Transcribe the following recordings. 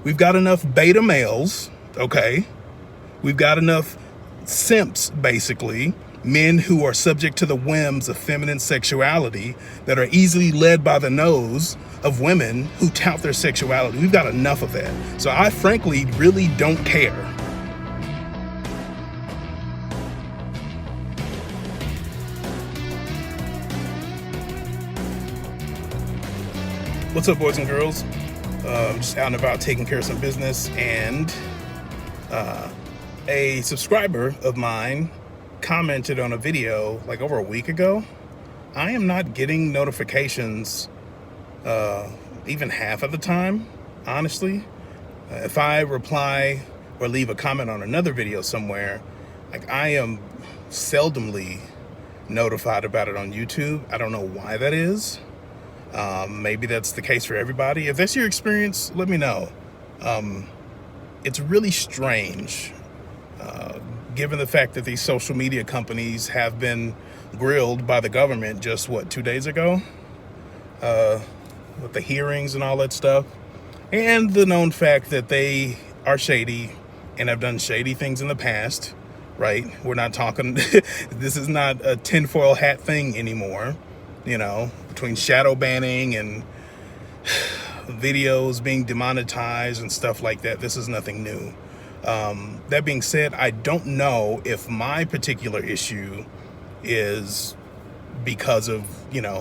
We've got enough beta males, okay? We've got enough simps, basically, men who are subject to the whims of feminine sexuality that are easily led by the nose of women who tout their sexuality. We've got enough of that. So I frankly really don't care. What's up, boys and girls? I'm just out and about taking care of some business, and a subscriber of mine commented on a video like over a week ago. I am not getting notifications even half of the time, honestly. If I reply or leave a comment on another video somewhere, like, I am seldomly notified about it on YouTube. I don't know why that is. Maybe that's the case for everybody. If that's your experience, let me know. It's really strange, given the fact that these social media companies have been grilled by the government just, 2 days ago? With the hearings and all that stuff. And the known fact that they are shady and have done shady things in the past, right? We're not talking, this is not a tinfoil hat thing anymore. You know, between shadow banning and videos being demonetized and stuff like that, this is nothing new. That being said, I don't know if my particular issue is because of,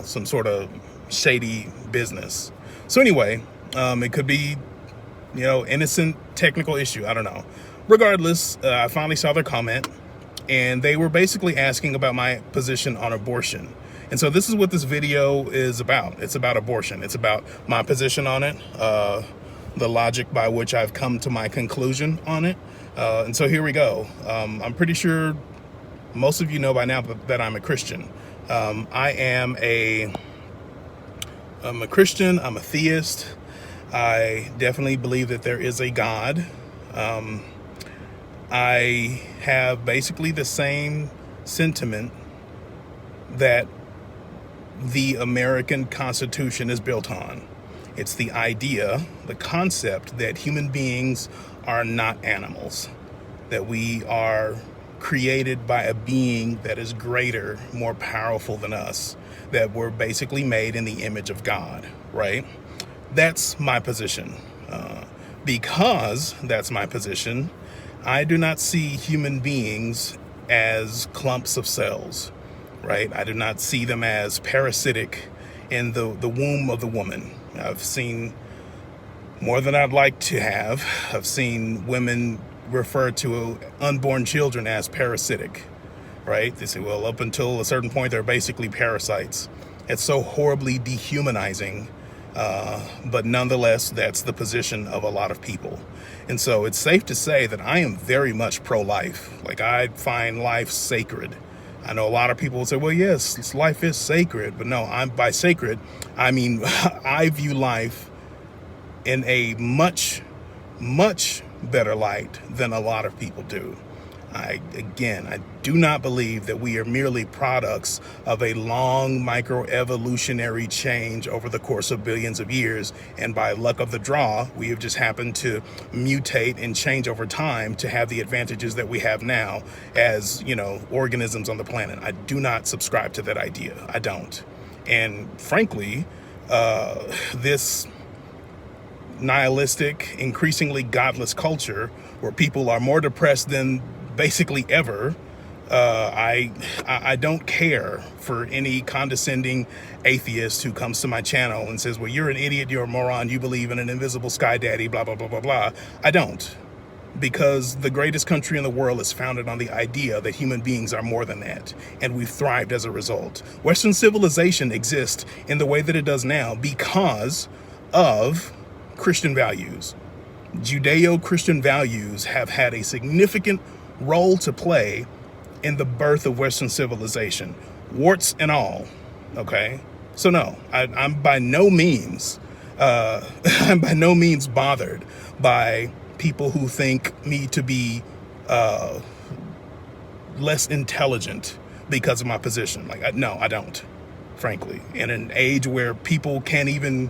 some sort of shady business. So anyway, it could be, innocent technical issue. I don't know. Regardless, I finally saw their comment, and they were basically asking about my position on abortion. And so this is what this video is about. It's about abortion. It's about my position on it, the logic by which I've come to my conclusion on it. And so here we go. I'm pretty sure most of you know by now that I'm a Christian. I'm a Christian. I'm a theist. I definitely believe that there is a God. I have basically the same sentiment that the American Constitution is built on. It's the idea, the concept that human beings are not animals, that we are created by a being that is greater, more powerful than us, that we're basically made in the image of God, right? That's my position. Because that's my position, I do not see human beings as clumps of cells. Right? I do not see them as parasitic in the womb of the woman. I've seen more than I'd like to have. I've seen women refer to unborn children as parasitic, right? They say, well, up until a certain point, they're basically parasites. It's so horribly dehumanizing, but nonetheless, that's the position of a lot of people. And so it's safe to say that I am very much pro-life. Like, I find life sacred. I know a lot of people will say, well, yes, life is sacred. But no, by sacred, I mean, I view life in a much, much better light than a lot of people do. I do not believe that we are merely products of a long microevolutionary change over the course of billions of years. And by luck of the draw, we have just happened to mutate and change over time to have the advantages that we have now as, organisms on the planet. I do not subscribe to that idea. I don't. And frankly, this nihilistic, increasingly godless culture where people are more depressed than basically ever, I don't care for any condescending atheist who comes to my channel and says, well, you're an idiot, you're a moron, you believe in an invisible sky daddy, blah, blah, blah, blah, blah. I don't. Because the greatest country in the world is founded on the idea that human beings are more than that, and we've thrived as a result. Western civilization exists in the way that it does now because of Christian values. Judeo-Christian values have had a significant role to play in the birth of Western civilization, warts and all. Okay, so no, I'm by no means bothered by people who think me to be less intelligent because of my position. No, I don't, frankly. In an age where people can't even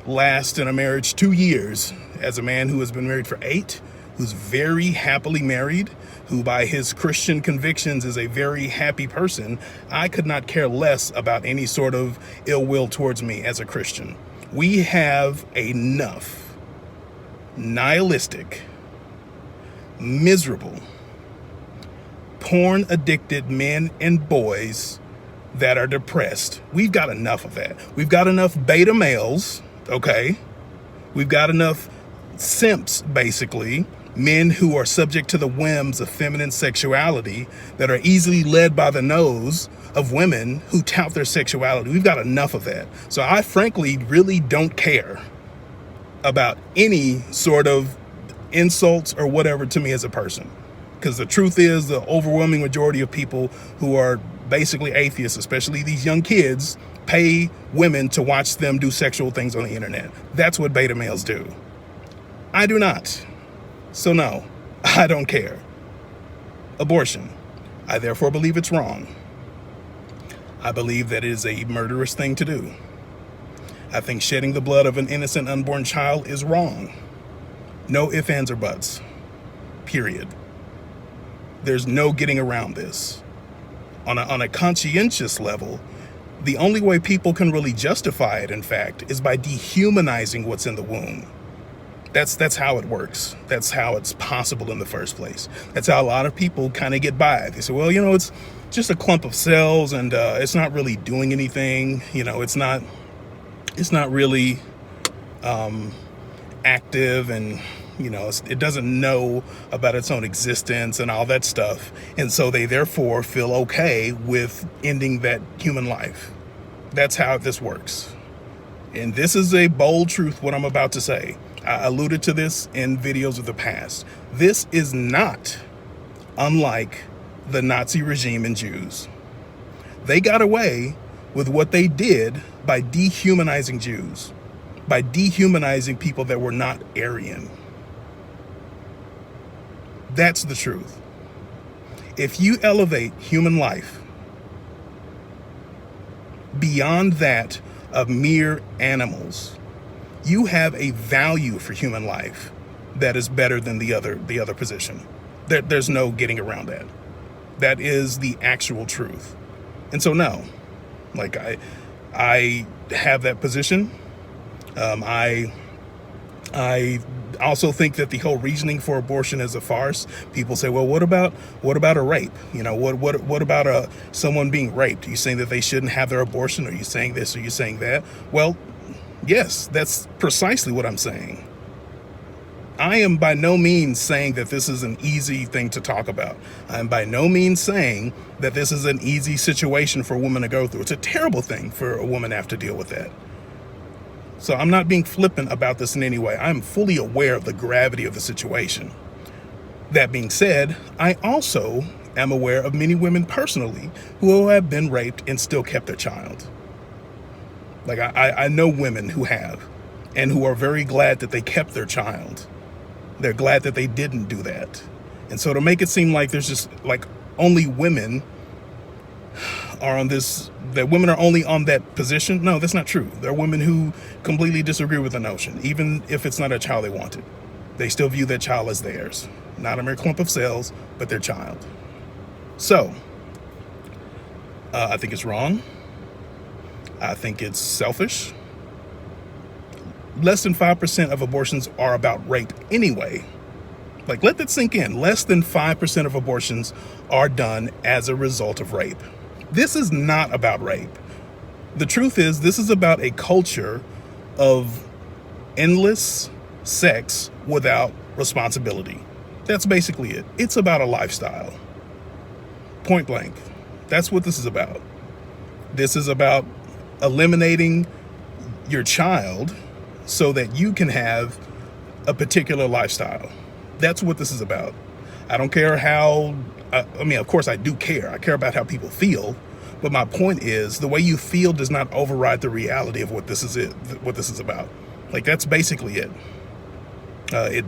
last in a marriage 2 years as a man who has been married for 8, who's very happily married, who by his Christian convictions is a very happy person, I could not care less about any sort of ill will towards me as a Christian. We have enough nihilistic, miserable, porn-addicted men and boys that are depressed. We've got enough of that. We've got enough beta males, okay? We've got enough simps, basically, men who are subject to the whims of feminine sexuality that are easily led by the nose of women who tout their sexuality. We've got enough of that. So I frankly really don't care about any sort of insults or whatever to me as a person. Because the truth is, the overwhelming majority of people who are basically atheists, especially these young kids, pay women to watch them do sexual things on the internet. That's what beta males do. I do not. So no, I don't care. Abortion. I therefore believe it's wrong. I believe that it is a murderous thing to do. I think shedding the blood of an innocent unborn child is wrong. No ifs, ands, or buts. Period. There's no getting around this. On a conscientious level, the only way people can really justify it, in fact, is by dehumanizing what's in the womb. That's how it works. That's how it's possible in the first place. That's how a lot of people kind of get by. They say, well, it's just a clump of cells and it's not really doing anything. It's not really active, and it doesn't know about its own existence and all that stuff. And so they therefore feel okay with ending that human life. That's how this works. And this is a bold truth, what I'm about to say. I alluded to this in videos of the past. This is not unlike the Nazi regime and Jews. They got away with what they did by dehumanizing Jews, by dehumanizing people that were not Aryan. That's the truth. If you elevate human life beyond that of mere animals, you have a value for human life that is better than the other position. There's no getting around that. That is the actual truth. And so no, like I have that position. I also think that the whole reasoning for abortion is a farce. People say, well, what about a rape? What about someone being raped? Are you saying that they shouldn't have their abortion? Are you saying this? Are you saying that? Well, yes, that's precisely what I'm saying. I am by no means saying that this is an easy thing to talk about. I'm by no means saying that this is an easy situation for a woman to go through. It's a terrible thing for a woman to have to deal with that. So I'm not being flippant about this in any way. I'm fully aware of the gravity of the situation. That being said, I also am aware of many women personally who have been raped and still kept their child. Like I know women who have, and who are very glad that they kept their child. They're glad that they didn't do that. And so to make it seem like there's just like only women are on this, that women are only on that position, no, that's not true. There are women who completely disagree with the notion, even if it's not a child they wanted. They still view that child as theirs, not a mere clump of cells, but their child. So I think it's wrong. I think it's selfish. Less than 5% of abortions are about rape anyway. Like, let that sink in. Less than 5% of abortions are done as a result of rape. This is not about rape. The truth is, this is about a culture of endless sex without responsibility. That's basically it. It's about a lifestyle. Point blank. That's what this is about. This is about eliminating your child so that you can have a particular lifestyle. That's what this is about. I don't care how, of course I do care. I care about how people feel, but my point is the way you feel does not override the reality of what this is about. Like, that's basically it.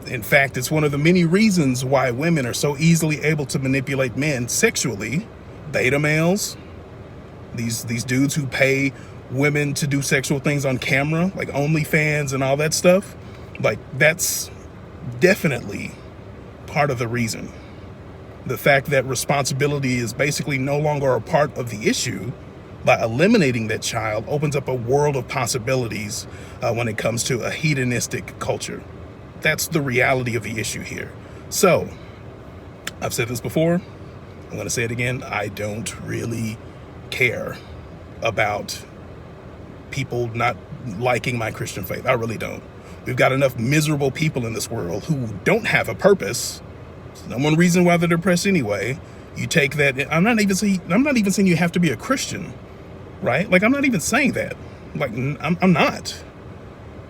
In fact, it's one of the many reasons why women are so easily able to manipulate men sexually. Beta males, these dudes who pay women to do sexual things on camera, like OnlyFans and all that stuff. Like, that's definitely part of the reason. The fact that responsibility is basically no longer a part of the issue, by eliminating that child, opens up a world of possibilities when it comes to a hedonistic culture. That's the reality of the issue here. So, I've said this before, I'm going to say it again, I don't really care about people not liking my Christian faith. I really don't. We've got enough miserable people in this world who don't have a purpose. It's no one reason why they're depressed anyway. You take that, I'm not even saying you have to be a Christian, right? Like, I'm not even saying that. Like, I'm not.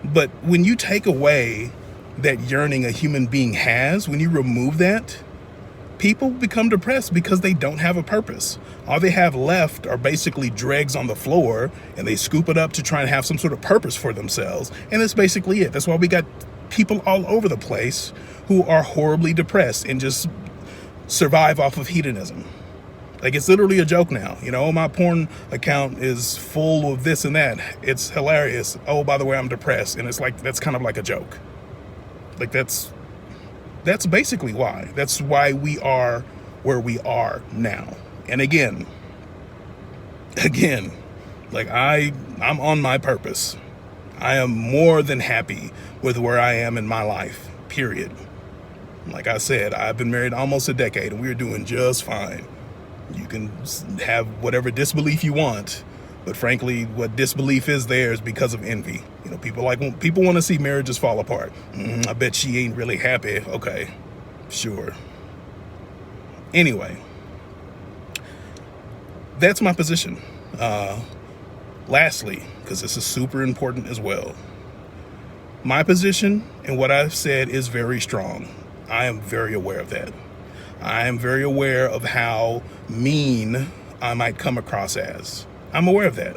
But when you take away that yearning a human being has, when you remove that, people become depressed because they don't have a purpose. All they have left are basically dregs on the floor, and they scoop it up to try and have some sort of purpose for themselves. And that's basically it. That's why we got people all over the place who are horribly depressed and just survive off of hedonism. Like, it's literally a joke now. You know, my porn account is full of this and that. It's hilarious. Oh, by the way, I'm depressed. And it's like, that's kind of like a joke. Like, that's basically why. That's why we are where we are now. And again, like, I'm on my purpose. I am more than happy with where I am in my life, period. Like I said, I've been married almost a decade and we're doing just fine. You can have whatever disbelief you want, but frankly, what disbelief is there is because of envy. You know, people want to see marriages fall apart. I bet she ain't really happy. Okay, sure. Anyway, that's my position. Lastly, because this is super important as well, my position and what I've said is very strong. I am very aware of that. I am very aware of how mean I might come across as. I'm aware of that.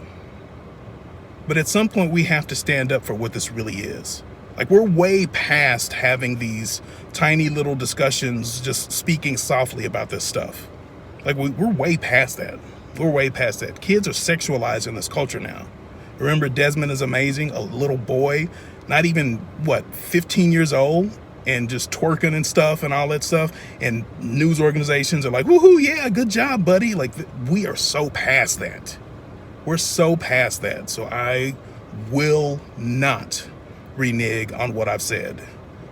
But at some point, we have to stand up for what this really is. Like, we're way past having these tiny little discussions, just speaking softly about this stuff. Like, we're way past that. We're way past that. Kids are sexualized in this culture now. Remember, Desmond is Amazing, a little boy, not even, 15 years old, and just twerking and stuff and all that stuff. And news organizations are like, woohoo, yeah, good job, buddy. Like, we are so past that. We're so past that. So I will not renege on what I've said.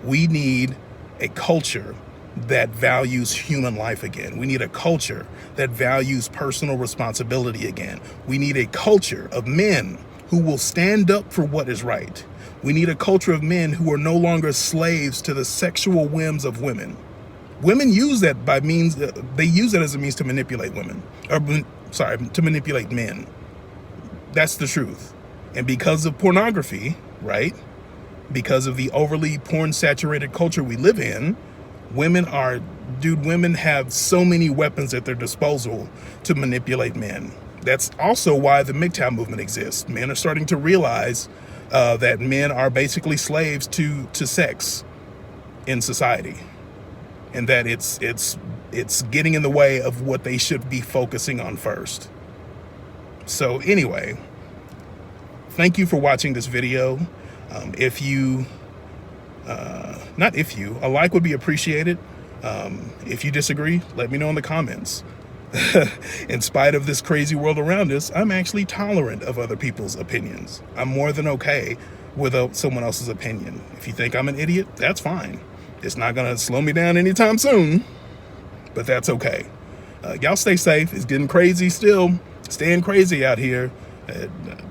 We need a culture that values human life again. We need a culture that values personal responsibility again. We need a culture of men who will stand up for what is right. We need a culture of men who are no longer slaves to the sexual whims of women. Women use that they use it as a means to manipulate women, to manipulate men. That's the truth. And because of pornography, right? Because of the overly porn-saturated culture we live in, women have so many weapons at their disposal to manipulate men. That's also why the MGTOW movement exists. Men are starting to realize that men are basically slaves to sex in society, and that it's getting in the way of what they should be focusing on first. So anyway, thank you for watching this video. A like would be appreciated. If you disagree, let me know in the comments. In spite of this crazy world around us, I'm actually tolerant of other people's opinions. I'm more than okay with someone else's opinion. If you think I'm an idiot, that's fine. It's not gonna slow me down anytime soon, but that's okay. Y'all stay safe. It's getting crazy still. Staying crazy out here.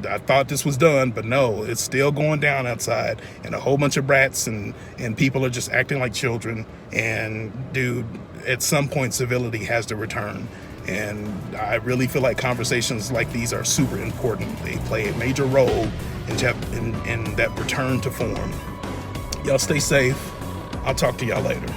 I thought this was done, but no, it's still going down outside, and a whole bunch of brats and people are just acting like children. And dude, at some point civility has to return. And I really feel like conversations like these are super important. They play a major role in that return to form. Y'all stay safe. I'll talk to y'all later.